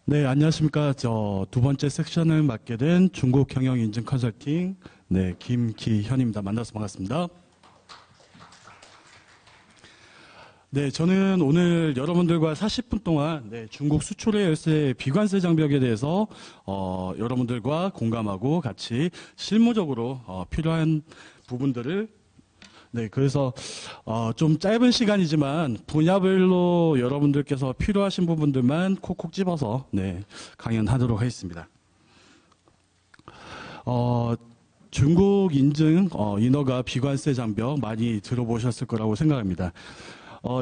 네, 안녕하십니까. 저 두 번째 섹션을 맡게 된 중국 경영 인증 컨설팅, 김기현입니다. 만나서 반갑습니다. 네, 저는 오늘 여러분들과 40분 동안 중국 수출의 열쇠 비관세 장벽에 대해서 여러분들과 공감하고 같이 실무적으로 필요한 부분들을 그래서 좀 짧은 시간이지만 분야별로 여러분들께서 필요하신 부분들만 콕콕 집어서 강연하도록 하겠습니다. 중국 인증 인허가 비관세 장벽 많이 들어보셨을 거라고 생각합니다.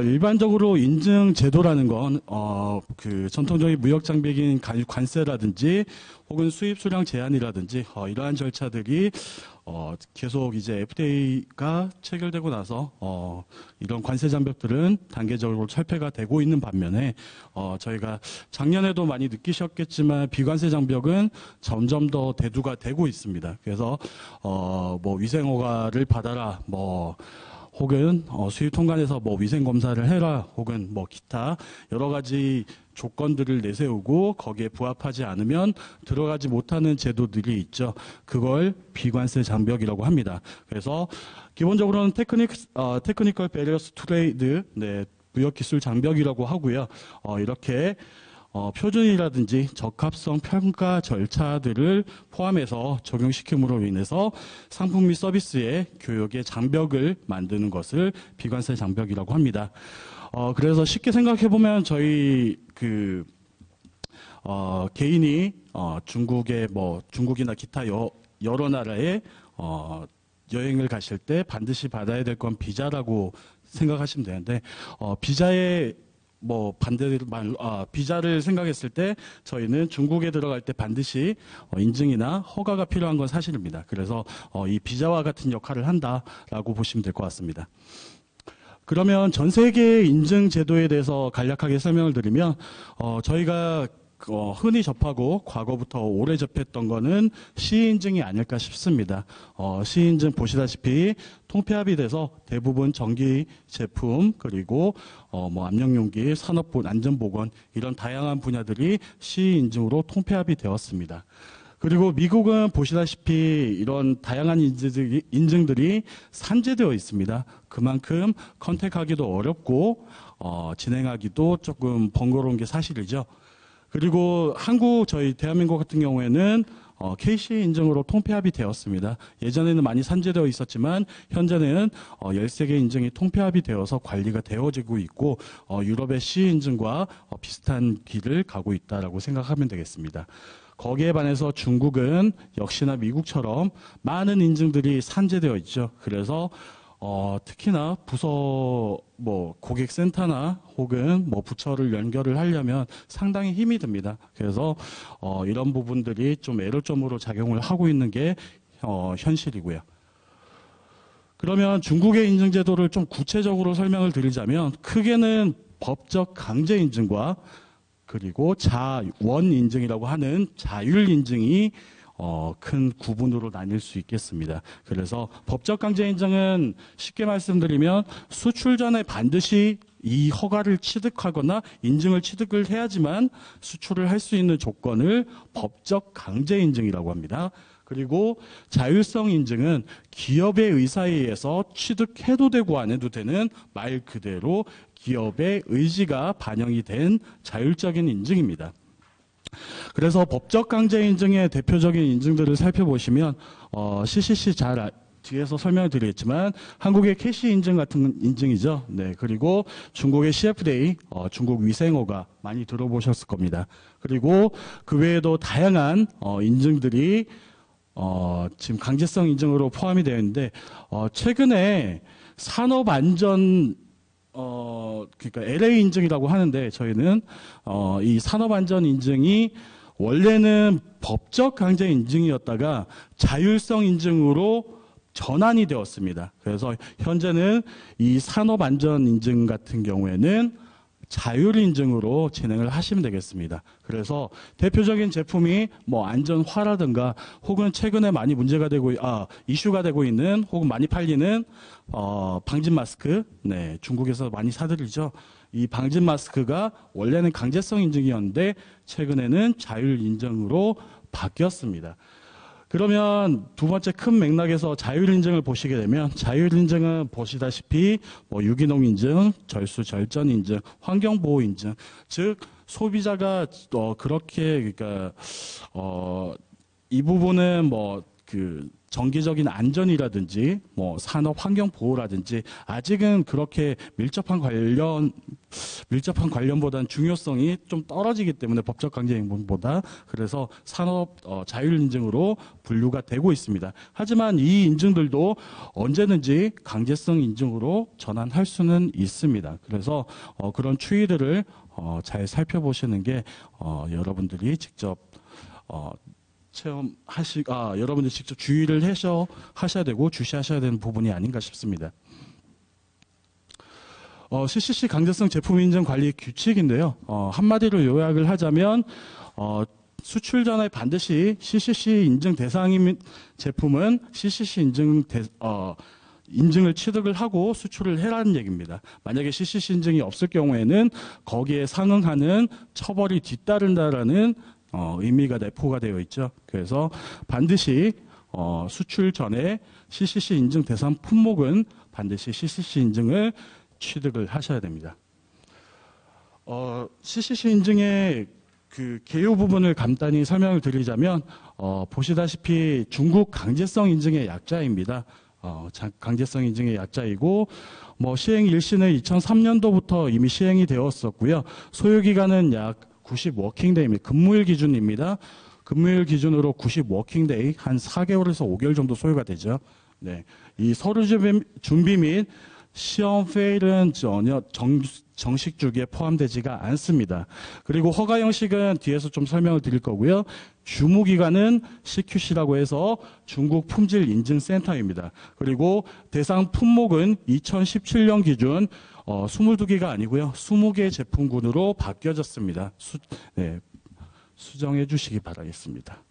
일반적으로 인증 제도라는 건 그 전통적인 무역 장벽인 관세라든지 혹은 수입 수량 제한이라든지 이러한 절차들이 계속 이제 FTA가 체결되고 나서 이런 관세 장벽들은 단계적으로 철폐가 되고 있는 반면에 저희가 작년에도 많이 느끼셨겠지만 비관세 장벽은 점점 더 대두가 되고 있습니다. 그래서 뭐 위생허가를 받아라, 혹은 수입 통관에서 위생 검사를 해라, 혹은 기타 여러 가지 조건들을 내세우고 거기에 부합하지 않으면 들어가지 못하는 제도들이 있죠. 그걸 비관세 장벽이라고 합니다. 그래서 기본적으로는 테크니컬 베리어스 트레이드, 무역기술 장벽이라고 하고요. 이렇게 표준이라든지 적합성 평가 절차들을 포함해서 적용시킴으로 인해서 상품 및 서비스의 교역의 장벽을 만드는 것을 비관세 장벽이라고 합니다. 그래서 쉽게 생각해 보면 저희 개인이 중국이나 기타 여러 나라에 여행을 가실 때 반드시 받아야 될 건 비자라고 생각하시면 되는데 비자의 비자를 생각했을 때 저희는 중국에 들어갈 때 반드시 인증이나 허가가 필요한 건 사실입니다. 그래서 이 비자와 같은 역할을 한다라고 보시면 될 것 같습니다. 그러면 전 세계 인증 제도에 대해서 간략하게 설명을 드리면 저희가 흔히 접하고 과거부터 오래 접했던 거는 시인증이 아닐까 싶습니다. 시인증 보시다시피 통폐합이 돼서 대부분 전기 제품 그리고 압력용기, 산업본, 안전보건 이런 다양한 분야들이 시인증으로 통폐합이 되었습니다. 그리고 미국은 보시다시피 이런 다양한 인증들이 산재되어 있습니다. 그만큼 컨택하기도 어렵고 진행하기도 조금 번거로운 게 사실이죠. 그리고 저희 대한민국 같은 경우에는 KC 인증으로 통폐합이 되었습니다. 예전에는 많이 산재되어 있었지만 현재는 13개 인증이 통폐합이 되어서 관리가 되어지고 있고 유럽의 C 인증과 비슷한 길을 가고 있다라고 생각하면 되겠습니다. 거기에 반해서 중국은 역시나 미국처럼 많은 인증들이 산재되어 있죠. 그래서 특히나 부서 고객센터나 혹은 부처를 연결을 하려면 상당히 힘이 듭니다. 그래서 이런 부분들이 좀 애로점으로 작용을 하고 있는 게 현실이고요. 그러면 중국의 인증 제도를 좀 구체적으로 설명을 드리자면 크게는 법적 강제 인증과 그리고 자원 인증이라고 하는 자율 인증이 큰 구분으로 나뉠 수 있겠습니다. 그래서 법적 강제 인증은 쉽게 말씀드리면 수출 전에 반드시 이 허가를 취득하거나 인증을 취득을 해야지만 수출을 할 수 있는 조건을 법적 강제 인증이라고 합니다. 그리고 자율성 인증은 기업의 의사에 의해서 취득해도 되고 안 해도 되는 말 그대로 기업의 의지가 반영이 된 자율적인 인증입니다. 그래서 법적 강제 인증의 대표적인 인증들을 살펴보시면 CCC 뒤에서 설명을 드리겠지만 한국의 캐시 인증 같은 인증이죠. 그리고 중국의 CFDA, 중국 위생허가 많이 들어보셨을 겁니다. 그리고 그 외에도 다양한 인증들이 지금 강제성 인증으로 포함이 되어 있는데 최근에 산업안전 그러니까 LA 인증이라고 하는데 저희는 이 산업안전 인증이 원래는 법적 강제 인증이었다가 자율성 인증으로 전환이 되었습니다. 그래서 현재는 이 산업안전 인증 같은 경우에는 자율 인증으로 진행을 하시면 되겠습니다. 그래서 대표적인 제품이 뭐 안전화라든가 혹은 최근에 많이 문제가 되고 이슈가 되고 있는 혹은 많이 팔리는 방진 마스크, 네, 중국에서 많이 사들이죠. 이 방진 마스크가 원래는 강제성 인증이었는데 최근에는 자율 인증으로 바뀌었습니다. 그러면 두 번째 큰 맥락에서 자율인증을 보시게 되면 자율인증은 보시다시피 뭐 유기농 인증, 절수 절전 인증, 환경보호 인증, 즉 소비자가 그렇게 그러니까 이 부분은 뭐 그 정기적인 안전이라든지 뭐 산업 환경 보호라든지 아직은 그렇게 밀접한 관련보다는 중요성이 좀 떨어지기 때문에 법적 강제 행동보다 그래서 산업 자율 인증으로 분류가 되고 있습니다. 하지만 이 인증들도 언제든지 강제성 인증으로 전환할 수는 있습니다. 그래서 그런 추이들을 잘 살펴보시는 게 여러분들이 직접 여러분들이 직접 주의를 하셔야 되고 주시하셔야 되는 부분이 아닌가 싶습니다. CCC 강제성 제품 인증 관리 규칙인데요. 한마디로 요약을 하자면 수출 전에 반드시 CCC 인증 대상인 제품은 CCC 인증을 취득을 하고 수출을 해라는 얘기입니다. 만약에 CCC 인증이 없을 경우에는 거기에 상응하는 처벌이 뒤따른다라는 의미가 내포가 되어 있죠. 그래서 반드시 수출 전에 CCC 인증 대상 품목은 반드시 CCC 인증을 취득을 하셔야 됩니다. CCC 인증의 그 개요 부분을 간단히 설명을 드리자면 보시다시피 중국 강제성 인증의 약자입니다. 강제성 인증의 약자이고 뭐 시행 일시는 2003년도부터 이미 시행이 되었었고요. 소요 기간은 약 90 워킹데이입니다. 근무일 기준입니다. 근무일 기준으로 90 워킹데이, 한 4개월에서 5개월 정도 소요가 되죠. 네. 이 서류 준비 및 시험 페일은 전혀 정식 주기에 포함되지가 않습니다. 그리고 허가 형식은 뒤에서 좀 설명을 드릴 거고요. 주무 기관은 CQC라고 해서 중국 품질 인증 센터입니다. 그리고 대상 품목은 2017년 기준 22개가 아니고요. 20개 제품군으로 바뀌어졌습니다. 수정해 주시기 바라겠습니다.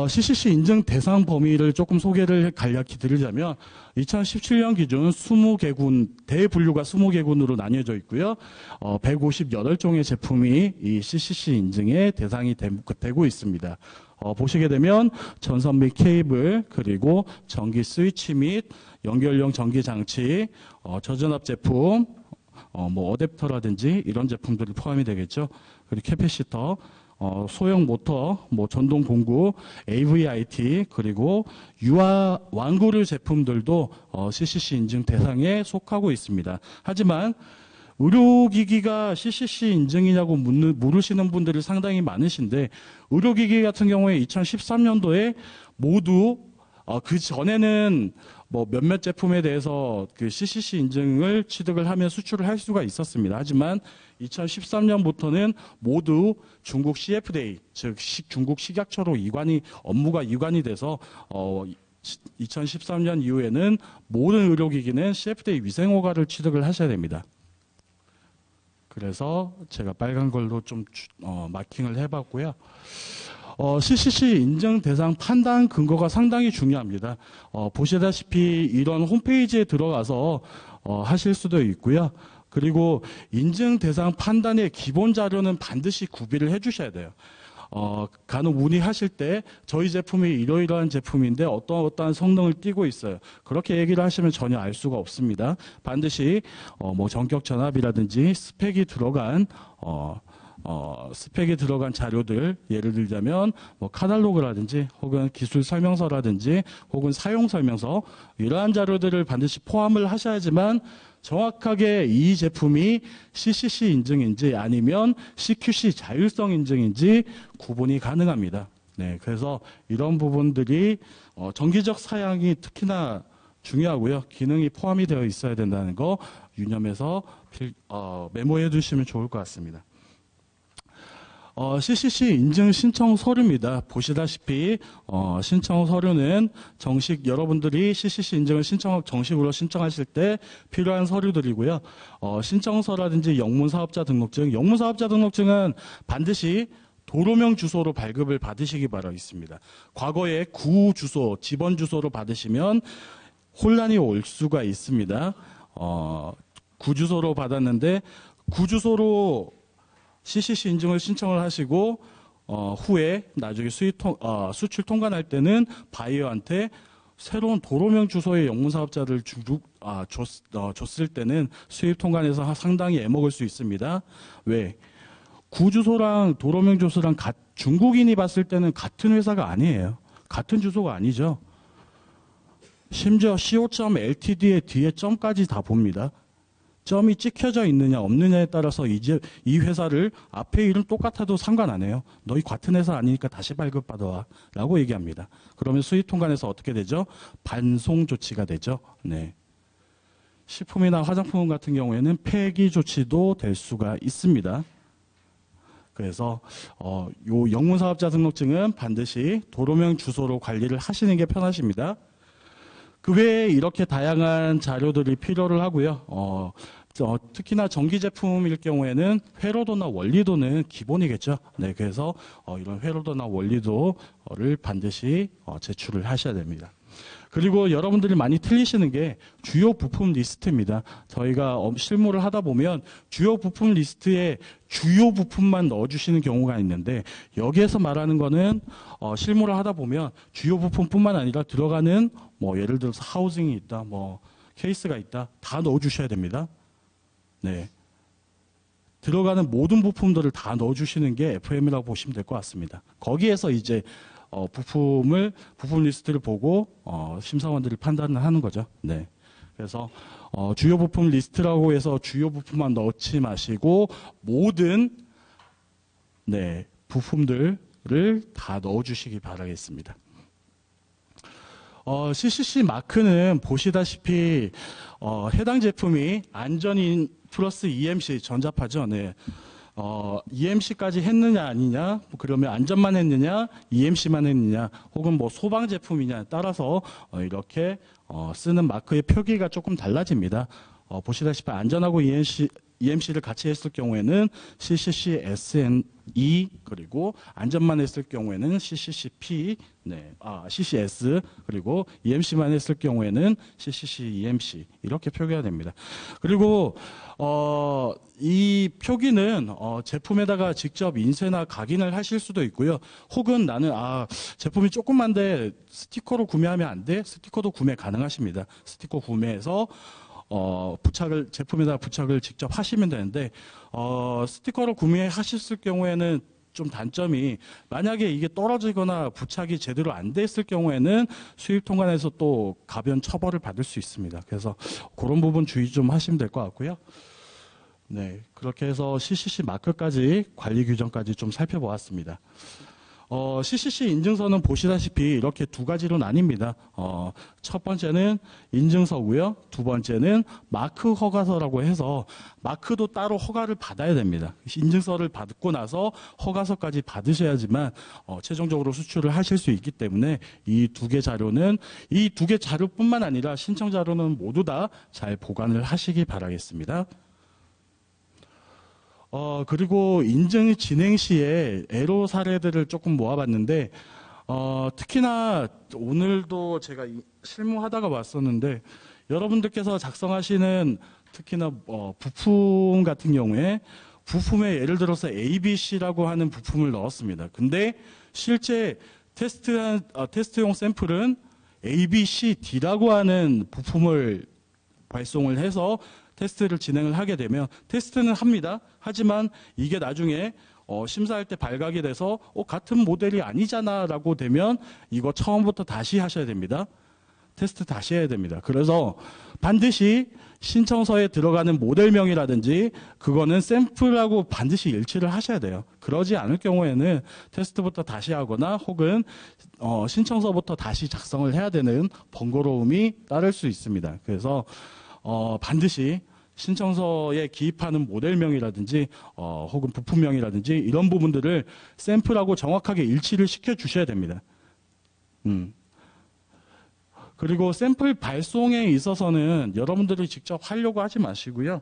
CCC 인증 대상 범위를 조금 소개를 간략히 드리자면 2017년 기준 20개군, 대분류가 20개군으로 나뉘어져 있고요. 158종의 제품이 이 CCC 인증의 대상이 되고 있습니다. 보시게 되면 전선 및 케이블, 그리고 전기 스위치 및 연결용 전기 장치, 저전압 제품, 뭐 어댑터라든지 이런 제품들이 포함이 되겠죠. 그리고 캐패시터, 소형 모터, 뭐 전동 공구, AVIT, 그리고 유아 완구류 제품들도 CCC 인증 대상에 속하고 있습니다. 하지만 의료기기가 CCC 인증이냐고 물으시는 분들이 상당히 많으신데 의료기기 같은 경우에 2013년도에 모두 그 전에는 뭐 몇몇 제품에 대해서 그 CCC 인증을 취득을 하면 수출을 할 수가 있었습니다. 하지만 2013년부터는 모두 중국 CFDA, 즉 중국 식약처로 업무가 이관이 돼서 2013년 이후에는 모든 의료기기는 CFDA 위생허가를 취득을 하셔야 됩니다. 그래서 제가 빨간 걸로 좀 마킹을 해봤고요. CCC 인증 대상 판단 근거가 상당히 중요합니다. 보시다시피 이런 홈페이지에 들어가서 하실 수도 있고요. 그리고 인증 대상 판단의 기본 자료는 반드시 구비를 해주셔야 돼요. 간혹 문의하실 때 저희 제품이 이러이러한 제품인데 어떠한 성능을 띠고 있어요. 그렇게 얘기를 하시면 전혀 알 수가 없습니다. 반드시 뭐 전격 전압이라든지 스펙이 들어간 자료들, 예를 들자면 뭐 카탈로그라든지 혹은 기술 설명서라든지 혹은 사용 설명서, 이러한 자료들을 반드시 포함을 하셔야지만 정확하게 이 제품이 CCC 인증인지 아니면 CQC 자율성 인증인지 구분이 가능합니다. 네, 그래서 이런 부분들이 정기적 사양이 특히나 중요하고요. 기능이 포함이 되어 있어야 된다는 거 유념해서 메모해 두시면 좋을 것 같습니다. CCC 인증 신청 서류입니다. 보시다시피 신청 서류는 여러분들이 CCC 인증을 정식으로 신청하실 때 필요한 서류들이고요. 신청서라든지 영문사업자 등록증은 반드시 도로명 주소로 발급을 받으시기 바라겠습니다. 과거에 구 주소, 집원 주소로 받으시면 혼란이 올 수가 있습니다. 구 주소로 받았는데 구 주소로 CCC 인증을 신청을 하시고 후에 나중에 수출 통관할 때는 바이어한테 새로운 도로명 주소의 영문사업자를 줬을 때는 수입 통관에서 상당히 애먹을 수 있습니다. 왜? 구주소랑 도로명 주소랑 중국인이 봤을 때는 같은 회사가 아니에요. 같은 주소가 아니죠. 심지어 co.ltd의 뒤에 점까지 다 봅니다. 점이 찍혀져 있느냐 없느냐에 따라서 이제 이 회사를 앞에 이름 똑같아도 상관 안 해요. 너희 같은 회사 아니니까 다시 발급받아와 라고 얘기합니다. 그러면 수입 통관에서 어떻게 되죠? 반송 조치가 되죠. 네. 식품이나 화장품 같은 경우에는 폐기 조치도 될 수가 있습니다. 그래서 요 영문사업자 등록증은 반드시 도로명 주소로 관리를 하시는 게 편하십니다. 그 외에 이렇게 다양한 자료들이 필요를 하고요. 특히나 전기 제품일 경우에는 회로도나 원리도는 기본이겠죠. 네, 그래서 이런 회로도나 원리도를 반드시 제출을 하셔야 됩니다. 그리고 여러분들이 많이 틀리시는 게 주요 부품 리스트입니다. 저희가 실무를 하다 보면 주요 부품 리스트에 주요 부품만 넣어주시는 경우가 있는데 여기에서 말하는 거는 실무를 하다 보면 주요 부품뿐만 아니라 들어가는 예를 들어서 하우징이 있다, 케이스가 있다, 다 넣어주셔야 됩니다. 네. 들어가는 모든 부품들을 다 넣어주시는 게 FM이라고 보시면 될 것 같습니다. 거기에서 이제 부품 리스트를 보고 심사원들이 판단을 하는 거죠. 네. 그래서 주요 부품 리스트라고 해서 주요 부품만 넣지 마시고 모든 부품들을 다 넣어주시기 바라겠습니다. CCC 마크는 보시다시피 해당 제품이 안전인 플러스 EMC 전자파죠. 네. EMC까지 했느냐 아니냐, 그러면 안전만 했느냐, EMC만 했느냐, 혹은 소방 제품이냐에 따라서 이렇게 쓰는 마크의 표기가 조금 달라집니다. 보시다시피 안전하고 EMC를 같이 했을 경우에는 CCC SNE, 그리고 안전만 했을 경우에는 CCCP, CCS, 그리고 EMC만 했을 경우에는 CCC EMC 이렇게 표기가 됩니다. 그리고 이 표기는 제품에다가 직접 인쇄나 각인을 하실 수도 있고요. 혹은 나는 제품이 조그만데 스티커로 구매하면 안 돼? 스티커도 구매 가능하십니다. 스티커 구매해서 제품에다 부착을 직접 하시면 되는데, 스티커를 구매하셨을 경우에는 좀 단점이, 만약에 이게 떨어지거나 부착이 제대로 안 됐을 경우에는 수입 통관에서 또 가변 처벌을 받을 수 있습니다. 그래서 그런 부분 주의 좀 하시면 될 것 같고요. 네, 그렇게 해서 CCC 마크까지 관리 규정까지 좀 살펴보았습니다. CCC 인증서는 보시다시피 이렇게 두 가지로 나뉩니다. 첫 번째는 인증서고요. 두 번째는 마크 허가서라고 해서 마크도 따로 허가를 받아야 됩니다. 인증서를 받고 나서 허가서까지 받으셔야지만 최종적으로 수출을 하실 수 있기 때문에 이 두 개 자료뿐만 아니라 신청 자료는 모두 다 잘 보관을 하시기 바라겠습니다. 그리고 인증 진행 시에 애로 사례들을 조금 모아봤는데, 특히나 오늘도 제가 실무하다가 왔었는데, 여러분들께서 작성하시는 특히나 부품 같은 경우에 부품에 예를 들어서 ABC라고 하는 부품을 넣었습니다. 근데 실제 테스트용 샘플은 ABCD라고 하는 부품을 발송을 해서 테스트를 진행을 하게 되면 테스트는 합니다. 하지만 이게 나중에 심사할 때 발각이 돼서 같은 모델이 아니잖아 라고 되면 이거 처음부터 다시 하셔야 됩니다. 테스트 다시 해야 됩니다. 그래서 반드시 신청서에 들어가는 모델명이라든지 그거는 샘플하고 반드시 일치를 하셔야 돼요. 그러지 않을 경우에는 테스트부터 다시 하거나 혹은 신청서부터 다시 작성을 해야 되는 번거로움이 따를 수 있습니다. 그래서 반드시 신청서에 기입하는 모델명이라든지 혹은 부품명이라든지 이런 부분들을 샘플하고 정확하게 일치를 시켜 주셔야 됩니다. 그리고 샘플 발송에 있어서는 여러분들이 직접 하려고 하지 마시고요.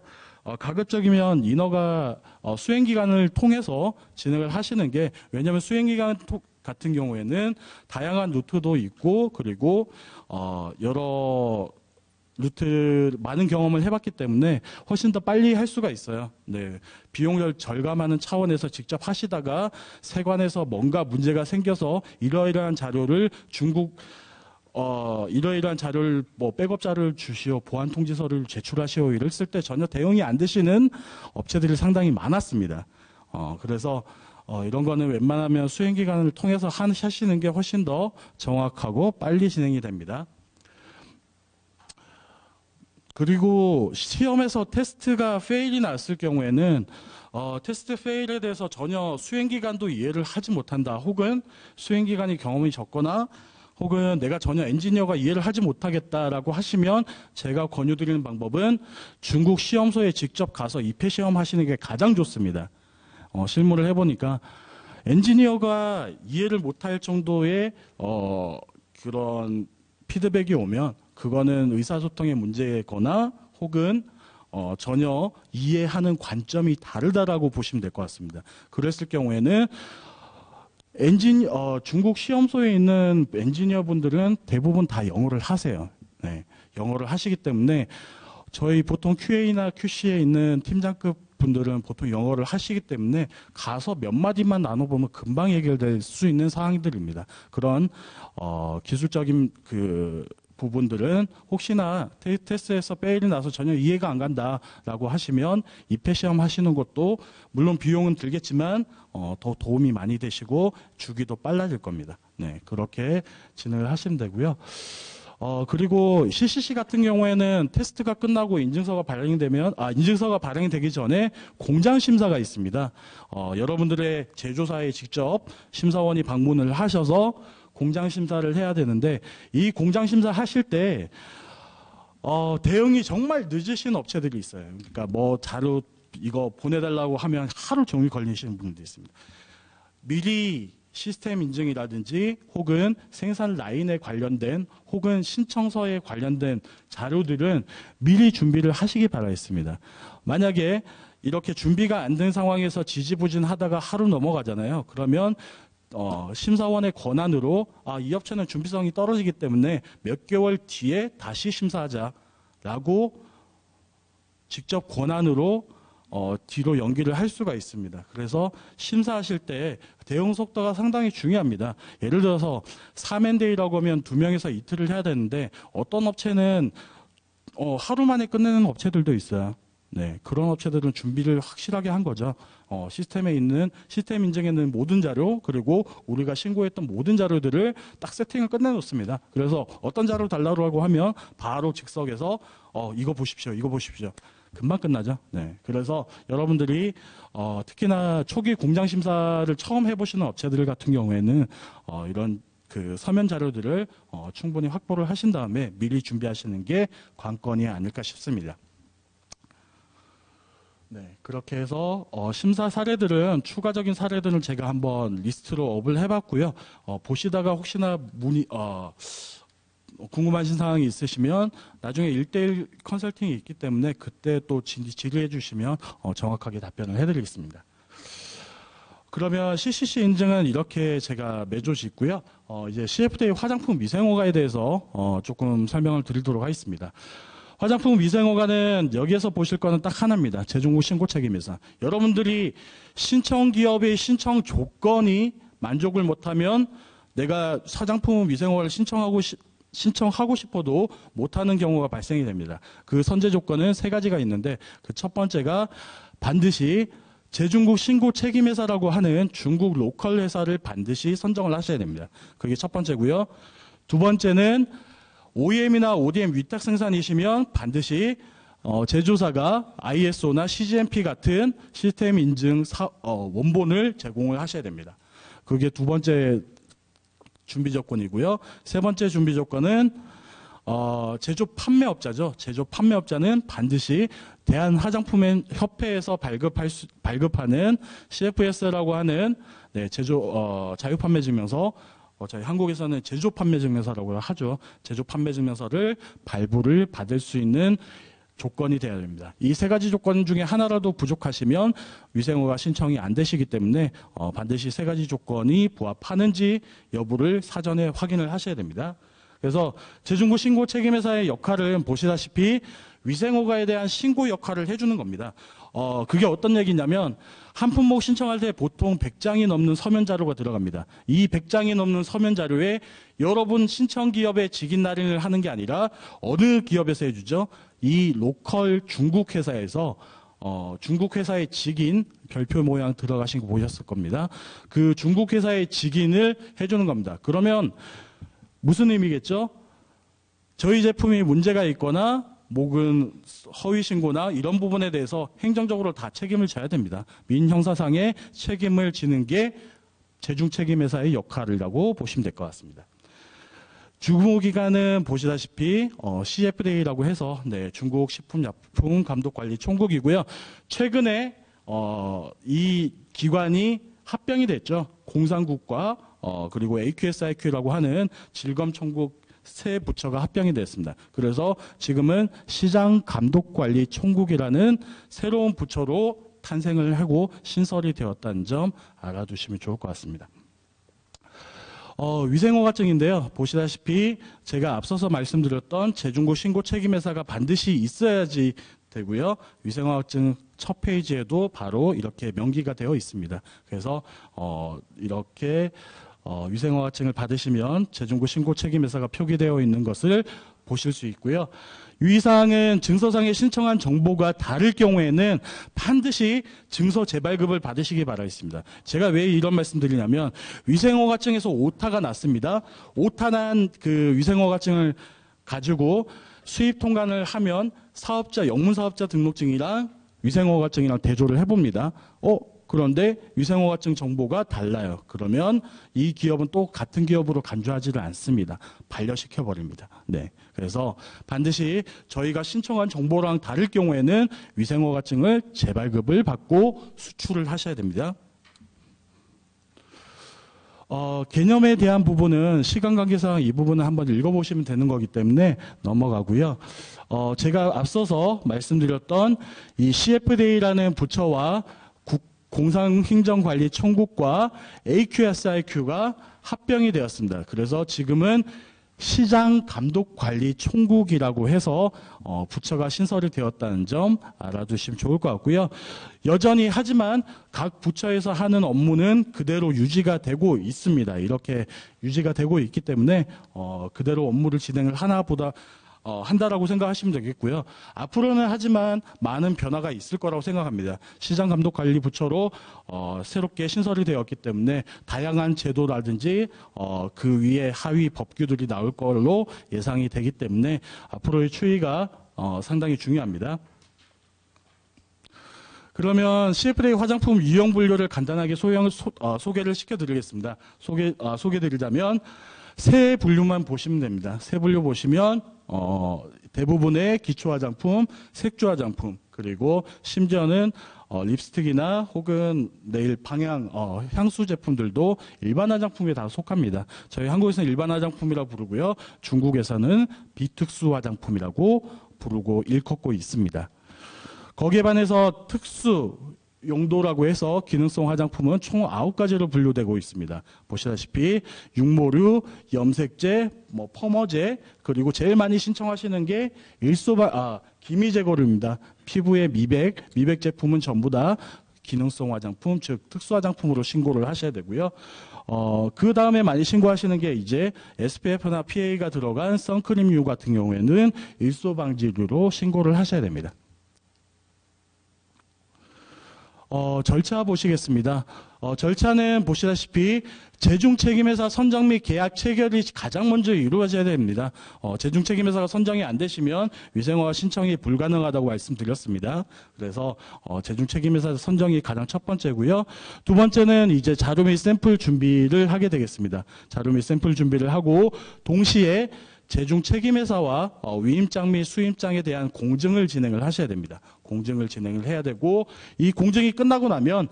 가급적이면 인허가 수행기관을 통해서 진행을 하시는 게, 왜냐하면 수행기관 같은 경우에는 다양한 루트도 있고, 그리고 여러 루트 많은 경험을 해봤기 때문에 훨씬 더 빨리 할 수가 있어요. 네, 비용을 절감하는 차원에서 직접 하시다가 세관에서 뭔가 문제가 생겨서 이러이러한 자료를 이러이러한 자료를 백업 자료를 주시오, 보안 통지서를 제출하시오 이를 쓸 때 전혀 대응이 안 되시는 업체들이 상당히 많았습니다. 그래서 이런 거는 웬만하면 수행기관을 통해서 하시는 게 훨씬 더 정확하고 빨리 진행이 됩니다. 그리고 시험에서 테스트가 페일이 났을 경우에는 테스트 페일에 대해서 전혀 수행기관도 이해를 하지 못한다, 혹은 수행기관이 경험이 적거나 혹은 내가 전혀 엔지니어가 이해를 하지 못하겠다라고 하시면 제가 권유드리는 방법은 중국 시험소에 직접 가서 입회 시험 하시는 게 가장 좋습니다. 실무를 해보니까 엔지니어가 이해를 못할 정도의 그런 피드백이 오면 그거는 의사소통의 문제거나 혹은 전혀 이해하는 관점이 다르다라고 보시면 될 것 같습니다. 그랬을 경우에는 중국 시험소에 있는 엔지니어 분들은 대부분 다 영어를 하세요. 네, 영어를 하시기 때문에 저희 보통 QA나 QC에 있는 팀장급 분들은 보통 영어를 하시기 때문에 가서 몇 마디만 나눠보면 금방 해결될 수 있는 사항들입니다. 그런 기술적인 부분들은 혹시나 테스트에서 페일이 나서 전혀 이해가 안 간다라고 하시면 입회 시험 하시는 것도 물론 비용은 들겠지만 더 도움이 많이 되시고 주기도 빨라질 겁니다. 네, 그렇게 진행을 하시면 되고요. 그리고 CCC 같은 경우에는 테스트가 끝나고 인증서가 발행이 되기 전에 공장 심사가 있습니다. 여러분들의 제조사에 직접 심사원이 방문을 하셔서 공장 심사를 해야 되는데, 이 공장 심사 하실 때 대응이 정말 늦으신 업체들이 있어요. 그러니까 자료 이거 보내달라고 하면 하루 종일 걸리시는 분들도 있습니다. 미리 시스템 인증이라든지 혹은 생산 라인에 관련된 혹은 신청서에 관련된 자료들은 미리 준비를 하시기 바라겠습니다. 만약에 이렇게 준비가 안 된 상황에서 지지부진하다가 하루 넘어가잖아요. 그러면 심사원의 권한으로 이 업체는 준비성이 떨어지기 때문에 몇 개월 뒤에 다시 심사하자라고 직접 권한으로 뒤로 연기를 할 수가 있습니다. 그래서 심사하실 때 대응 속도가 상당히 중요합니다. 예를 들어서 3&D라고 하면 2명에서 이틀을 해야 되는데 어떤 업체는 하루 만에 끝내는 업체들도 있어요. 네, 그런 업체들은 준비를 확실하게 한 거죠. 시스템 인증에 있는 모든 자료, 그리고 우리가 신고했던 모든 자료들을 딱 세팅을 끝내놓습니다. 그래서 어떤 자료 달라고 하면 바로 즉석에서 이거 보십시오. 금방 끝나죠. 네, 그래서 여러분들이 특히나 초기 공장 심사를 처음 해보시는 업체들 같은 경우에는 이런 서면 자료들을 충분히 확보를 하신 다음에 미리 준비하시는 게 관건이 아닐까 싶습니다. 네, 그렇게 해서 심사 사례들은 추가적인 사례들은 제가 한번 리스트로 업을 해봤고요. 보시다가 혹시나 궁금하신 사항이 있으시면 나중에 1:1 컨설팅이 있기 때문에 그때 또 질의해 주시면 정확하게 답변을 해드리겠습니다. 그러면 CCC 인증은 이렇게 제가 매조 짓고요. 이제 CFDA 화장품 위생허가에 대해서 조금 설명을 드리도록 하겠습니다. 화장품 위생허가는 여기에서 보실 거는 딱 하나입니다. 제조국 신고 책임회사. 여러분들이 신청 기업의 신청 조건이 만족을 못하면 내가 화장품 위생허가를 신청하고 싶어도 못하는 경우가 발생이 됩니다. 그 선제 조건은 3가지가 있는데 그 첫 번째가 반드시 제중국 신고 책임회사라고 하는 중국 로컬 회사를 반드시 선정을 하셔야 됩니다. 그게 첫 번째고요. 두 번째는 OEM이나 ODM 위탁 생산이시면 반드시 제조사가 ISO나 CGMP 같은 시스템 인증 원본을 제공을 하셔야 됩니다. 그게 두 번째 준비 조건이고요. 세 번째 준비 조건은 제조 판매업자죠. 제조 판매업자는 반드시 대한화장품협회에서 발급하는 CFS라고 하는 네, 자유 판매 증명서, 저희 한국에서는 제조 판매 증명서라고 하죠. 제조 판매 증명서를 발부를 받을 수 있는 조건이 되어야 됩니다. 이 세 가지 조건 중에 하나라도 부족하시면 위생허가 신청이 안 되시기 때문에 반드시 세 가지 조건이 부합하는지 여부를 사전에 확인을 하셔야 됩니다. 그래서 재중고 신고 책임회사의 역할은 보시다시피 위생허가에 대한 신고 역할을 해주는 겁니다. 그게 어떤 얘기냐면 한 품목 신청할 때 보통 100장이 넘는 서면 자료가 들어갑니다. 이 100장이 넘는 서면 자료에 여러분 신청 기업의 직인 날인을 하는 게 아니라 어느 기업에서 해주죠? 이 로컬 중국 회사에서 중국 회사의 직인 별표 모양 들어가신 거 보셨을 겁니다. 그 중국 회사의 직인을 해주는 겁니다. 그러면 무슨 의미겠죠? 저희 제품이 문제가 있거나 혹은 허위 신고나 이런 부분에 대해서 행정적으로 다 책임을 져야 됩니다. 민형사상의 책임을 지는 게 제중책임회사의 역할이라고 보시면 될 것 같습니다. 주무기관은 보시다시피 CFDA라고 해서 네, 중국 식품약품감독관리총국이고요. 최근에 이 기관이 합병이 됐죠. 공산국과 그리고 AQSIQ라고 하는 질검총국 세 부처가 합병이 됐습니다. 그래서 지금은 시장감독관리총국이라는 새로운 부처로 탄생을 하고 신설이 되었다는 점 알아두시면 좋을 것 같습니다. 위생허가증인데요. 보시다시피 제가 앞서서 말씀드렸던 재중고 신고 책임회사가 반드시 있어야지 되고요. 위생허가증 첫 페이지에도 바로 이렇게 명기가 되어 있습니다. 그래서 이렇게 위생허가증을 받으시면 재중고 신고 책임회사가 표기되어 있는 것을 보실 수 있고요. 유의사항은 증서상에 신청한 정보가 다를 경우에는 반드시 증서 재발급을 받으시기 바라겠습니다. 제가 왜 이런 말씀 드리냐면 위생허가증에서 오타가 났습니다. 오타 난 그 위생허가증을 가지고 수입 통관을 하면 영문사업자 등록증이랑 위생허가증이랑 대조를 해봅니다. 그런데 위생허가증 정보가 달라요. 그러면 이 기업은 또 같은 기업으로 간주하지를 않습니다. 반려시켜버립니다. 네. 그래서 반드시 저희가 신청한 정보랑 다를 경우에는 위생허가증을 재발급을 받고 수출을 하셔야 됩니다. 개념에 대한 부분은 시간 관계상 이 부분을 한번 읽어보시면 되는 거기 때문에 넘어가고요. 제가 앞서서 말씀드렸던 이 CFDA라는 부처와 공산행정관리총국과 AQSIQ가 합병이 되었습니다. 그래서 지금은 시장감독관리총국이라고 해서 부처가 신설이 되었다는 점 알아두시면 좋을 것 같고요. 여전히 하지만 각 부처에서 하는 업무는 그대로 유지가 되고 있습니다. 이렇게 유지가 되고 있기 때문에 그대로 업무를 진행을 한다라고 생각하시면 되겠고요. 앞으로는 하지만 많은 변화가 있을 거라고 생각합니다. 시장감독관리부처로 새롭게 신설이 되었기 때문에 다양한 제도라든지 그 위에 하위 법규들이 나올 걸로 예상이 되기 때문에 앞으로의 추이가 상당히 중요합니다. 그러면 CFDA 화장품 유형 분류를 간단하게 소개를 시켜드리겠습니다. 소개드리자면 세 분류만 보시면 됩니다. 세 분류 보시면 대부분의 기초 화장품, 색조 화장품, 그리고 심지어는 립스틱이나 혹은 네일 방향, 향수 제품들도 일반 화장품에 다 속합니다. 저희 한국에서는 일반 화장품이라고 부르고요. 중국에서는 비특수 화장품이라고 부르고 일컫고 있습니다. 거기에 반해서 특수 용도라고 해서 기능성 화장품은 총 9가지로 분류되고 있습니다. 보시다시피 육모류, 염색제, 펌어제, 그리고 제일 많이 신청하시는 게 기미 제거류입니다. 피부의 미백 제품은 전부 다 기능성 화장품, 즉 특수 화장품으로 신고를 하셔야 되고요. 그 다음에 많이 신고하시는 게 이제 SPF나 PA가 들어간 선크림류 같은 경우에는 일소 방지류로 신고를 하셔야 됩니다. 절차 보시겠습니다. 절차는 보시다시피 제중책임회사 선정 및 계약 체결이 가장 먼저 이루어져야 됩니다. 제중책임회사가 선정이 안 되시면 위생허가 신청이 불가능하다고 말씀드렸습니다. 그래서 제중책임회사 선정이 가장 첫 번째고요. 두 번째는 이제 자료 및 샘플 준비를 하게 되겠습니다. 자료 및 샘플 준비를 하고 동시에 제중 책임회사와 위임장 및 수임장에 대한 공증을 진행을 하셔야 됩니다. 공증을 진행을 해야 되고, 이 공증이 끝나고 나면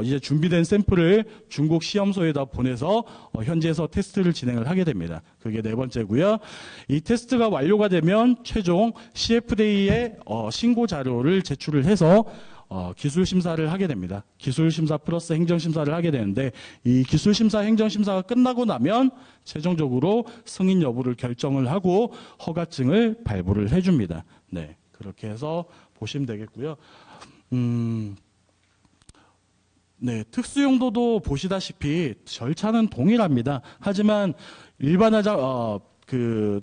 이제 준비된 샘플을 중국 시험소에다 보내서 현지에서 테스트를 진행을 하게 됩니다. 그게 네 번째고요. 이 테스트가 완료가 되면 최종 CFDA에 신고 자료를 제출을 해서 기술 심사를 하게 됩니다. 기술 심사 플러스 행정 심사를 하게 되는데, 이 기술 심사, 행정 심사가 끝나고 나면 최종적으로 승인 여부를 결정을 하고 허가증을 발부를 해줍니다. 네, 그렇게 해서 보시면 되겠고요. 네, 특수용도도 보시다시피 절차는 동일합니다. 하지만 일반화장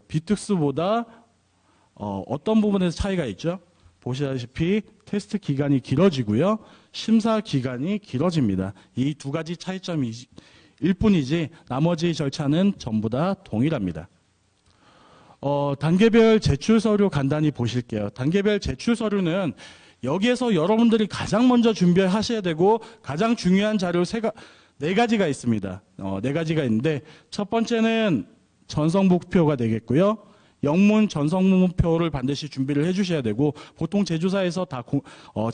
비특수보다 어떤 부분에서 차이가 있죠? 보시다시피 테스트 기간이 길어지고요. 심사 기간이 길어집니다. 이 두 가지 차이점일 뿐이지 나머지 절차는 전부 다 동일합니다. 단계별 제출 서류 간단히 보실게요. 단계별 제출 서류는 여기에서 여러분들이 가장 먼저 준비하셔야 되고 가장 중요한 자료 네 가지가 있습니다. 네 가지가 있는데, 첫 번째는 전성목표가 되겠고요. 영문 전성문표를 반드시 준비를 해주셔야 되고, 보통 제조사에서 다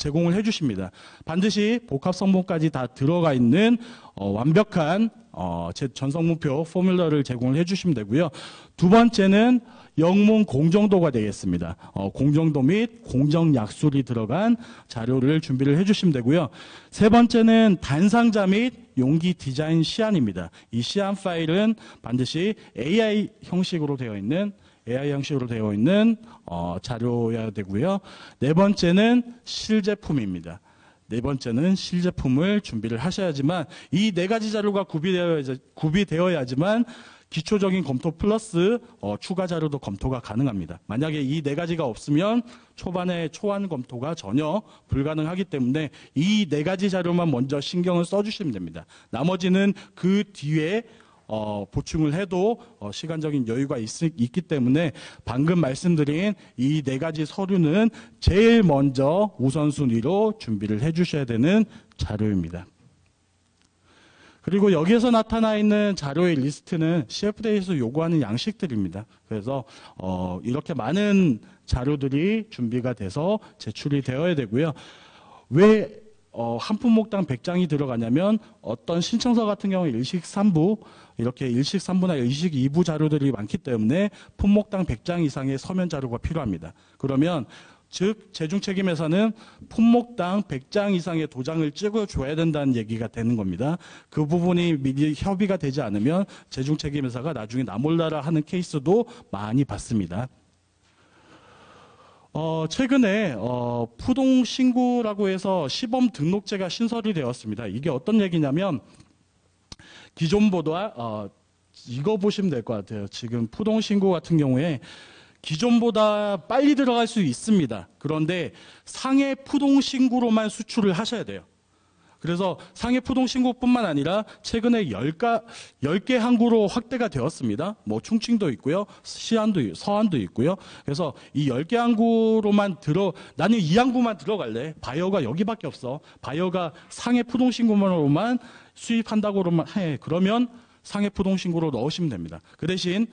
제공을 해주십니다. 반드시 복합성분까지 다 들어가 있는 완벽한 전성문표 포뮬러를 제공을 해주시면 되고요. 두 번째는 영문 공정도가 되겠습니다. 공정도 및 공정약술이 들어간 자료를 준비를 해주시면 되고요. 세 번째는 단상자 및 용기 디자인 시안입니다. 이 시안 파일은 반드시 AI 형식으로 되어 있는 자료여야 되고요. 네 번째는 실제품입니다. 네 번째는 실제품을 준비를 하셔야지만, 이 네 가지 자료가 구비되어야지만 기초적인 검토 플러스 추가 자료도 검토가 가능합니다. 만약에 이 네 가지가 없으면 초반에 초안 검토가 전혀 불가능하기 때문에 이 네 가지 자료만 먼저 신경을 써주시면 됩니다. 나머지는 그 뒤에 보충을 해도 시간적인 여유가 있기 때문에 방금 말씀드린 이 네 가지 서류는 제일 먼저 우선순위로 준비를 해주셔야 되는 자료입니다. 그리고 여기에서 나타나 있는 자료의 리스트는 CFDA에서 요구하는 양식들입니다. 그래서 이렇게 많은 자료들이 준비가 돼서 제출이 되어야 되고요. 왜 한 품목당 100장이 들어가냐면, 어떤 신청서 같은 경우 일식 3부, 이렇게 일식 3부나 일식 2부 자료들이 많기 때문에 품목당 100장 이상의 서면 자료가 필요합니다. 그러면 즉 제중책임회사는 품목당 100장 이상의 도장을 찍어줘야 된다는 얘기가 되는 겁니다. 그 부분이 미리 협의가 되지 않으면 제중책임회사가 나중에 나 몰라라 하는 케이스도 많이 봤습니다. 최근에 푸동신고라고 해서 시범 등록제가 신설이 되었습니다. 이게 어떤 얘기냐면, 기존보다 이거 보시면 될 것 같아요. 지금 푸동신고 같은 경우에 기존보다 빨리 들어갈 수 있습니다. 그런데 상해 푸동신고로만 수출을 하셔야 돼요. 그래서 상해 푸동신고뿐만 아니라 최근에 10개 항구로 확대가 되었습니다. 뭐 충칭도 있고요. 서안도 있고요. 그래서 이 10개 항구로만 나는 이 항구만 들어갈래. 바이어가 여기밖에 없어. 바이어가 상해 푸동신고로만 수입한다고만 해. 그러면 상해 푸동신고로 넣으시면 됩니다. 그 대신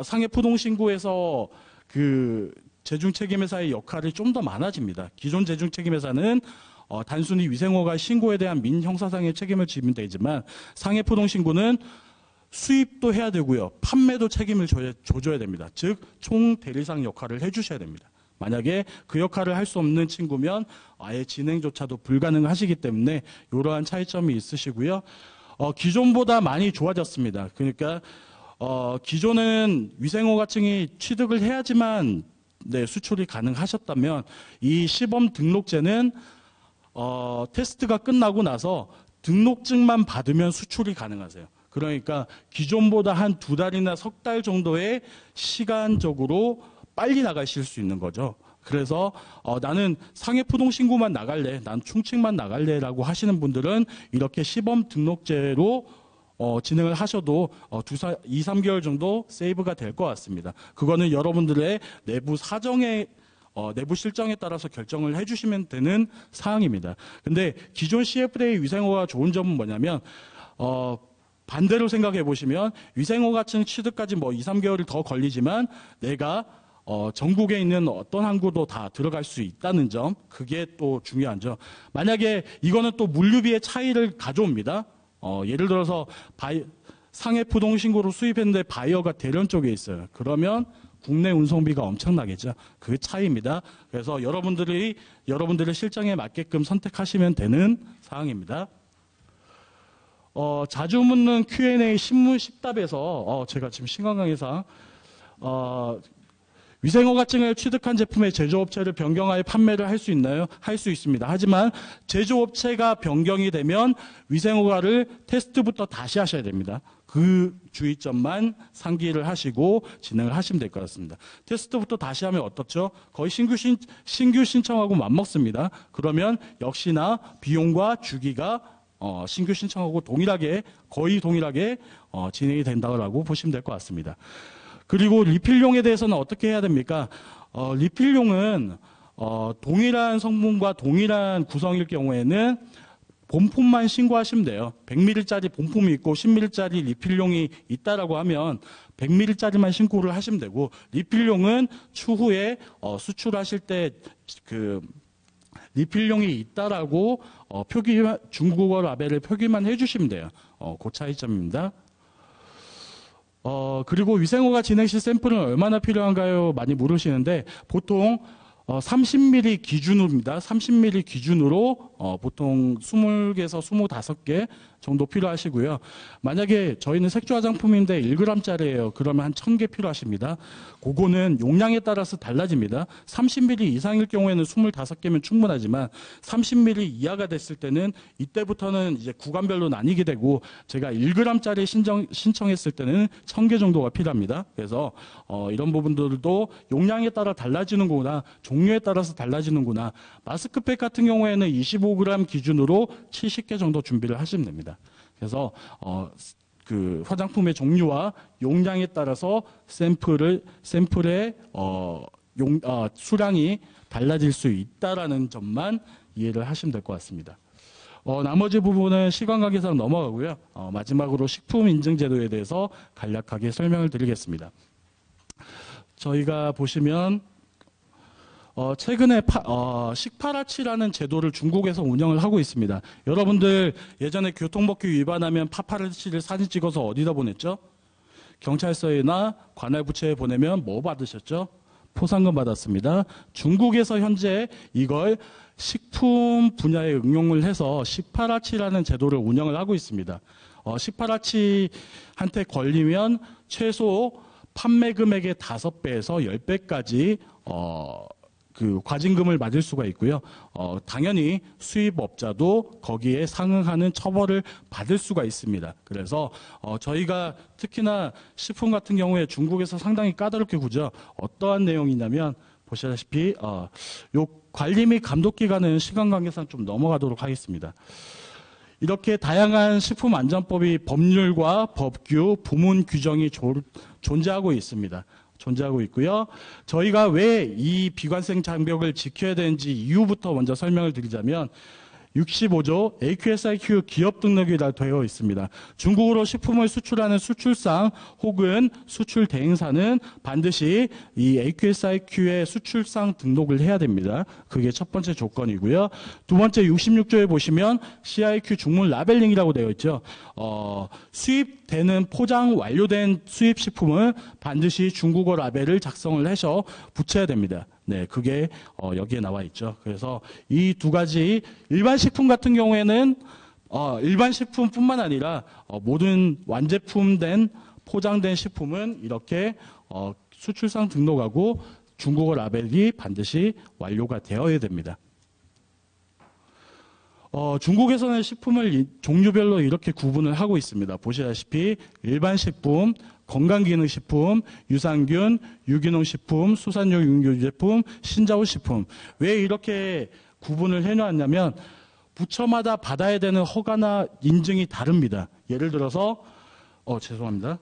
상해 푸동신고에서 그 제중책임회사의 역할이 좀 더 많아집니다. 기존 제중책임회사는 단순히 위생허가 신고에 대한 민형사상의 책임을 지면 되지만, 상해 푸동신고는 수입도 해야 되고요. 판매도 책임을 져줘야 됩니다. 즉 총 대리상 역할을 해주셔야 됩니다. 만약에 그 역할을 할 수 없는 친구면 아예 진행조차도 불가능하시기 때문에 이러한 차이점이 있으시고요. 기존보다 많이 좋아졌습니다. 그러니까 기존은 위생허가증이 취득을 해야지만 수출이 가능하셨다면, 이 시범 등록제는 테스트가 끝나고 나서 등록증만 받으면 수출이 가능하세요. 그러니까 기존보다 한 2달이나 3달 정도의 시간적으로 빨리 나가실 수 있는 거죠. 그래서 나는 상해 푸동신고만 나갈래, 난 충칭만 나갈래라고 하시는 분들은 이렇게 시범 등록제로 진행을 하셔도 2, 3개월 정도 세이브가 될 것 같습니다. 그거는 여러분들의 내부 사정에 내부 실정에 따라서 결정을 해주시면 되는 사항입니다. 근데 기존 CFDA 위생허가 좋은 점은 뭐냐면 반대로 생각해 보시면 위생허가증 취득까지 뭐 2, 3개월이 더 걸리지만 내가 전국에 있는 어떤 항구도 다 들어갈 수 있다는 점, 그게 또 중요하죠. 만약에 이거는 또 물류비의 차이를 가져옵니다. 예를 들어서 상해 부동 신고로 수입했는데 바이어가 대련 쪽에 있어요. 그러면 국내 운송비가 엄청나겠죠. 그게 차이입니다. 그래서 여러분들의 실정에 맞게끔 선택하시면 되는 사항입니다. 자주 묻는 Q&A 신문 10답에서 제가 지금 신강 강의상 위생허가증을 취득한 제품의 제조업체를 변경하여 판매를 할 수 있나요? 할 수 있습니다. 하지만 제조업체가 변경이 되면 위생허가를 테스트부터 다시 하셔야 됩니다. 그 주의점만 상기를 하시고 진행을 하시면 될 것 같습니다. 테스트부터 다시 하면 어떻죠? 거의 신규 신청하고 맞먹습니다. 그러면 역시나 비용과 주기가 신규 신청하고 거의 동일하게 진행이 된다고 보시면 될 것 같습니다. 그리고 리필용에 대해서는 어떻게 해야 됩니까? 리필용은 동일한 성분과 동일한 구성일 경우에는 본품만 신고하시면 돼요. 100ml짜리 본품이 있고 10ml짜리 리필용이 있다라고 하면 100ml짜리만 신고를 하시면 되고, 리필용은 추후에 수출하실 때 그 리필용이 있다라고 중국어 라벨을 표기만 해주시면 돼요. 그 차이점입니다. 그리고 위생허가 진행 시 샘플은 얼마나 필요한가요? 많이 물으시는데, 보통 30ml 기준으로입니다. 30ml 기준으로 보통 20개에서 25개 정도 필요하시고요. 만약에 저희는 색조 화장품인데 1g짜리예요. 그러면 한 1000개 필요하십니다. 그거는 용량에 따라서 달라집니다. 30ml 이상일 경우에는 25개면 충분하지만 30ml 이하가 됐을 때는 이때부터는 이제 구간별로 나뉘게 되고, 제가 1g짜리 신청했을 때는 1000개 정도가 필요합니다. 그래서 이런 부분들도 용량에 따라 달라지는구나, 종류에 따라서 달라지는구나. 마스크팩 같은 경우에는 25g 기준으로 70개 정도 준비를 하시면 됩니다. 그래서 그 화장품의 종류와 용량에 따라서 샘플의 수량이 달라질 수 있다라는 점만 이해를 하시면 될 것 같습니다. 나머지 부분은 시간 관계상 넘어가고요. 마지막으로 식품 인증 제도에 대해서 간략하게 설명을 드리겠습니다. 저희가 보시면 최근에 식파라치라는 제도를 중국에서 운영을 하고 있습니다. 여러분들 예전에 교통법규 위반하면 파파라치를 사진 찍어서 어디다 보냈죠? 경찰서에나 관할 부처에 보내면 뭐 받으셨죠? 포상금 받았습니다. 중국에서 현재 이걸 식품 분야에 응용을 해서 식파라치라는 제도를 운영을 하고 있습니다. 식파라치한테 걸리면 최소 판매 금액의 5배에서 10배까지 그 과징금을 맞을 수가 있고요. 당연히 수입업자도 거기에 상응하는 처벌을 받을 수가 있습니다. 그래서 저희가 특히나 식품 같은 경우에 중국에서 상당히 까다롭게 구죠. 어떠한 내용이냐면 보시다시피 요 관리 및 감독 기간은 시간 관계상 좀 넘어가도록 하겠습니다. 이렇게 다양한 식품안전법이 법률과 법규, 부문 규정이 존재하고 있습니다. 존재하고 있고요. 저희가 왜 이 비관생 장벽을 지켜야 되는지 이유부터 먼저 설명을 드리자면, 65조 AQSIQ 기업 등록이라 되어 있습니다. 중국으로 식품을 수출하는 수출상 혹은 수출 대행사는 반드시 이 AQSIQ의 수출상 등록을 해야 됩니다. 그게 첫 번째 조건이고요. 두 번째 66조에 보시면 CIQ 중물 라벨링이라고 되어 있죠. 수입되는 포장 완료된 수입 식품은 반드시 중국어 라벨을 작성을 해서 붙여야 됩니다. 네, 그게 여기에 나와 있죠. 그래서 이 두 가지, 일반 식품 같은 경우에는 일반 식품뿐만 아니라 모든 완제품된 포장된 식품은 이렇게 수출상 등록하고 중국어 라벨이 반드시 완료가 되어야 됩니다. 중국에서는 식품을 종류별로 이렇게 구분을 하고 있습니다. 보시다시피 일반 식품, 건강기능식품, 유산균, 유기농식품, 수산용 육류제품, 신자후 식품. 왜 이렇게 구분을 해놓았냐면 부처마다 받아야 되는 허가나 인증이 다릅니다. 예를 들어서 죄송합니다.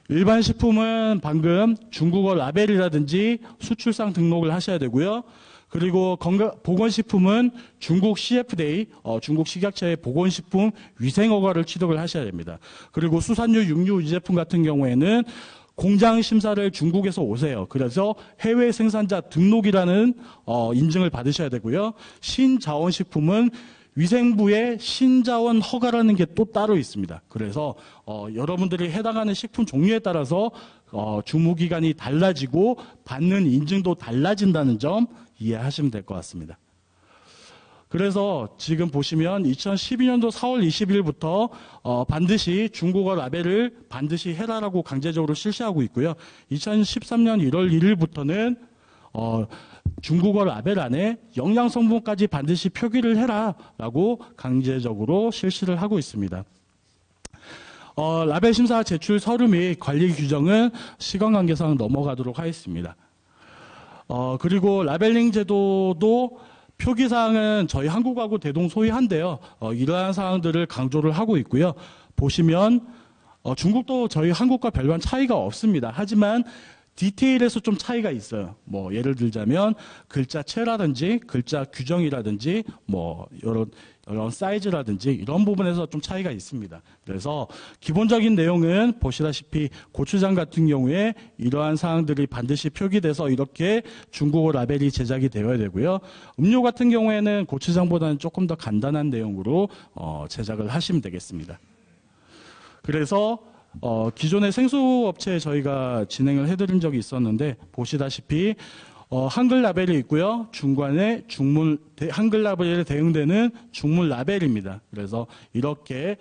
일반 식품은 방금 중국어 라벨이라든지 수출상 등록을 하셔야 되고요. 그리고 보건식품은 중국 CFDA, 중국 식약처의 보건식품 위생허가를 취득을 하셔야 됩니다. 그리고 수산류, 육류, 유제품 같은 경우에는 공장 심사를 중국에서 오세요. 그래서 해외 생산자 등록이라는 인증을 받으셔야 되고요. 신자원식품은 위생부의 신자원 허가라는 게 또 따로 있습니다. 그래서 여러분들이 해당하는 식품 종류에 따라서 주무기간이 달라지고 받는 인증도 달라진다는 점 이해하시면 될 것 같습니다. 그래서 지금 보시면 2012년도 4월 20일부터 반드시 중국어 라벨을 반드시 해라라고 강제적으로 실시하고 있고요. 2013년 1월 1일부터는 중국어 라벨 안에 영양 성분까지 반드시 표기를 해라라고 강제적으로 실시를 하고 있습니다. 라벨 심사 제출 서류 및 관리 규정은 시간 관계상 넘어가도록 하겠습니다. 그리고 라벨링 제도도 표기사항은 저희 한국하고 대동소이한데요. 이러한 사항들을 강조를 하고 있고요. 보시면 중국도 저희 한국과 별반 차이가 없습니다. 하지만 디테일에서 좀 차이가 있어요. 뭐 예를 들자면 글자체라든지 글자 규정이라든지 뭐 이런 사이즈라든지 이런 부분에서 좀 차이가 있습니다. 그래서 기본적인 내용은 보시다시피 고추장 같은 경우에 이러한 사항들이 반드시 표기돼서 이렇게 중국어 라벨이 제작이 되어야 되고요. 음료 같은 경우에는 고추장보다는 조금 더 간단한 내용으로 제작을 하시면 되겠습니다. 그래서 기존의 생수업체에 저희가 진행을 해드린 적이 있었는데 보시다시피 한글 라벨이 있고요. 중간에 한글 라벨에 대응되는 중문 라벨입니다. 그래서 이렇게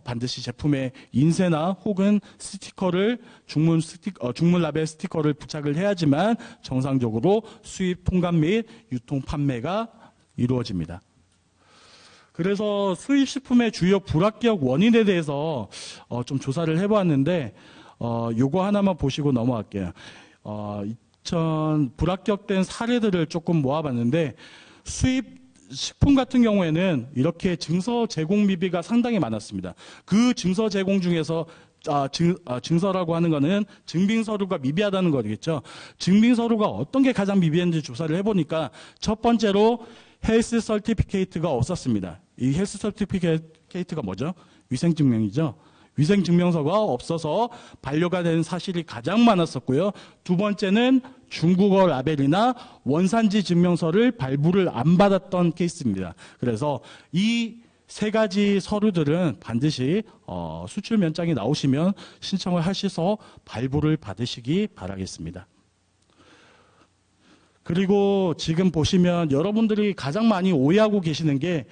반드시 제품에 인쇄나 혹은 스티커를 중문 라벨 스티커를 부착을 해야지만 정상적으로 수입 통관 및 유통 판매가 이루어집니다. 그래서 수입식품의 주요 불합격 원인에 대해서 좀 조사를 해보았는데 요거 하나만 보시고 넘어갈게요. 불합격된 사례들을 조금 모아봤는데 수입 식품 같은 경우에는 이렇게 증서 제공 미비가 상당히 많았습니다. 그 증서 제공 중에서 증서라고 하는 거는 증빙서류가 미비하다는 거겠죠. 증빙서류가 어떤 게 가장 미비했는지 조사를 해보니까 첫 번째로 헬스 서티피케이트가 없었습니다. 이 헬스 서티피케이트가 뭐죠? 위생증명이죠. 위생증명서가 없어서 반려가 된 사실이 가장 많았었고요. 두 번째는 중국어 라벨이나 원산지 증명서를 발부를 안 받았던 케이스입니다. 그래서 이 세 가지 서류들은 반드시 수출 면장이 나오시면 신청을 하셔서 발부를 받으시기 바라겠습니다. 그리고 지금 보시면 여러분들이 가장 많이 오해하고 계시는 게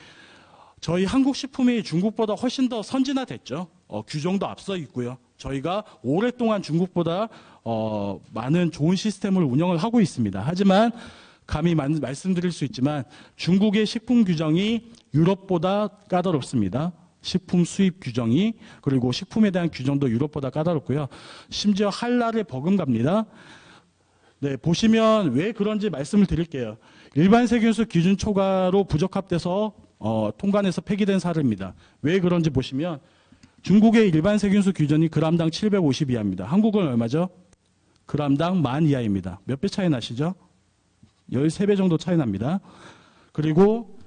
저희 한국 식품이 중국보다 훨씬 더 선진화됐죠. 규정도 앞서 있고요. 저희가 오랫동안 중국보다 많은 좋은 시스템을 운영을 하고 있습니다. 하지만 감히 말씀드릴 수 있지만 중국의 식품 규정이 유럽보다 까다롭습니다. 식품 수입 규정이, 그리고 식품에 대한 규정도 유럽보다 까다롭고요. 심지어 한랄에 버금갑니다. 네, 보시면 왜 그런지 말씀을 드릴게요. 일반 세균수 기준 초과로 부적합돼서 통관해서 폐기된 사례입니다. 왜 그런지 보시면 중국의 일반 세균수 기준이 g당 750 이하입니다. 한국은 얼마죠? g당 10,000 이하입니다. 몇 배 차이 나시죠? 13배 정도 차이 납니다. 그리고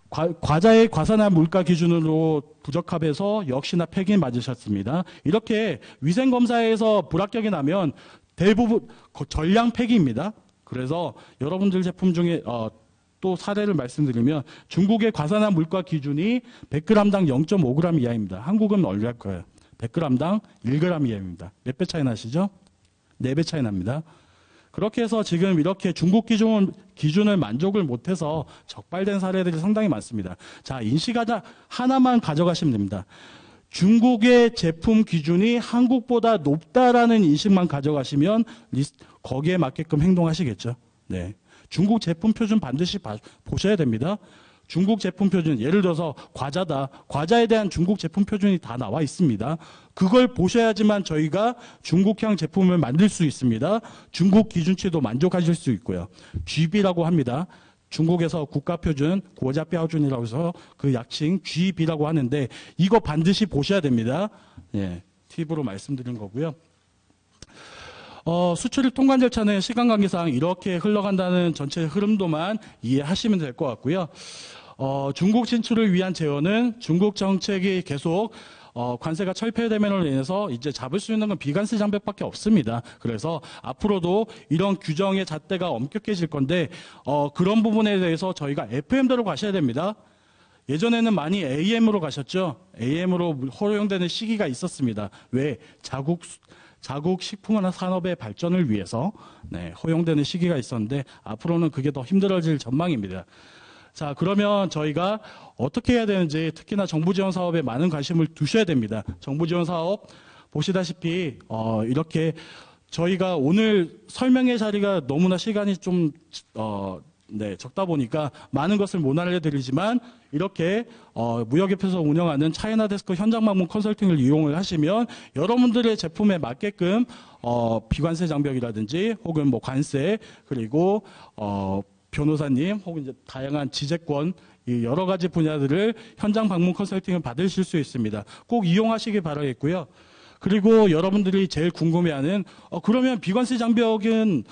과자의 과산화 물가 기준으로 부적합해서 역시나 폐기 맞으셨습니다. 이렇게 위생검사에서 불합격이 나면 대부분 전량 폐기입니다. 그래서 여러분들 제품 중에 또 사례를 말씀드리면 중국의 과산화 물가 기준이 100g당 0.5g 이하입니다. 한국은 얼마일까요? 100g당 1g 이하입니다. 몇 배 차이 나시죠? 4배 차이 납니다. 그렇게 해서 지금 이렇게 중국 기준을 만족을 못해서 적발된 사례들이 상당히 많습니다. 자, 인식하자 하나만 가져가시면 됩니다. 중국의 제품 기준이 한국보다 높다라는 인식만 가져가시면 거기에 맞게끔 행동하시겠죠. 네. 중국 제품 표준 반드시 보셔야 됩니다. 중국 제품 표준, 예를 들어서 과자다. 과자에 대한 중국 제품 표준이 다 나와 있습니다. 그걸 보셔야지만 저희가 중국향 제품을 만들 수 있습니다. 중국 기준치도 만족하실 수 있고요. GB라고 합니다. 중국에서 국가표준, 고자標준이라고 해서 그 약칭 GB라고 하는데 이거 반드시 보셔야 됩니다. 예, 팁으로 말씀드린 거고요. 수출 통관 절차는 시간 관계상 이렇게 흘러간다는 전체 흐름도만 이해하시면 될 것 같고요. 중국 진출을 위한 제어는 중국 정책이 계속 관세가 철폐됨으로 인해서 이제 잡을 수 있는 건 비관세 장벽밖에 없습니다. 그래서 앞으로도 이런 규정의 잣대가 엄격해질 건데 그런 부분에 대해서 저희가 FM대로 가셔야 됩니다. 예전에는 많이 AM으로 가셨죠. AM으로 허용되는 시기가 있었습니다. 왜? 자국 식품 산업의 발전을 위해서 허용되는 시기가 있었는데 앞으로는 그게 더 힘들어질 전망입니다. 자, 그러면 저희가 어떻게 해야 되는지 특히나 정부 지원 사업에 많은 관심을 두셔야 됩니다. 정부 지원 사업 보시다시피 이렇게 저희가 오늘 설명의 자리가 너무나 시간이 좀 적다 보니까 많은 것을 못 알려드리지만 이렇게 무역협회에서 운영하는 차이나 데스크 현장 방문 컨설팅을 이용을 하시면 여러분들의 제품에 맞게끔 비관세 장벽이라든지 혹은 뭐 관세 그리고 변호사님 혹은 이제 다양한 지재권 이 여러 가지 분야들을 현장 방문 컨설팅을 받으실 수 있습니다. 꼭 이용하시기 바라겠고요. 그리고 여러분들이 제일 궁금해하는 그러면 비관세 장벽은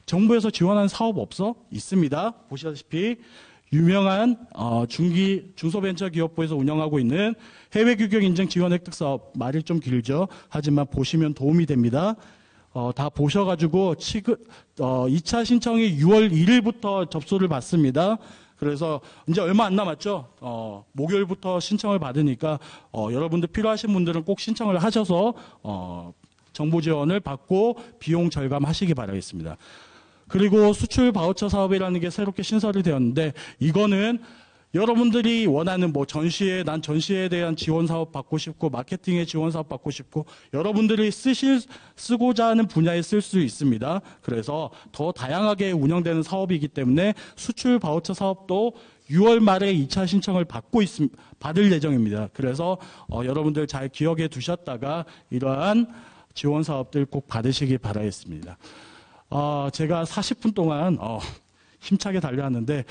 정부에서 지원하는 사업 없어? 있습니다. 보시다시피 유명한 중소벤처기업부에서 운영하고 있는 해외규격 인증 지원 획득 사업 말이 좀 길죠. 하지만 보시면 도움이 됩니다. 다 보셔가지고 2차 신청이 6월 1일부터 접수를 받습니다. 그래서 이제 얼마 안 남았죠. 목요일부터 신청을 받으니까 여러분들 필요하신 분들은 꼭 신청을 하셔서 정부 지원을 받고 비용 절감하시기 바라겠습니다. 그리고 수출 바우처 사업이라는 게 새롭게 신설이 되었는데 이거는 여러분들이 원하는 뭐 난 전시에 대한 지원 사업 받고 싶고 마케팅에 지원 사업 받고 싶고 여러분들이 쓰고자 하는 분야에 쓸 수 있습니다. 그래서 더 다양하게 운영되는 사업이기 때문에 수출 바우처 사업도 6월 말에 2차 신청을 받을 예정입니다. 그래서 여러분들 잘 기억해 두셨다가 이러한 지원 사업들 꼭 받으시기 바라겠습니다. 제가 40분 동안 힘차게 달려왔는데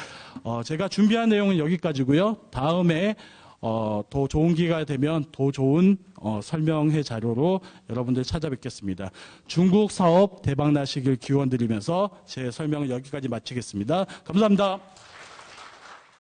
제가 준비한 내용은 여기까지고요. 다음에 더 좋은 기회가 되면 더 좋은 설명회 자료로 여러분들 찾아뵙겠습니다. 중국 사업 대박 나시길 기원드리면서 제 설명은 여기까지 마치겠습니다. 감사합니다.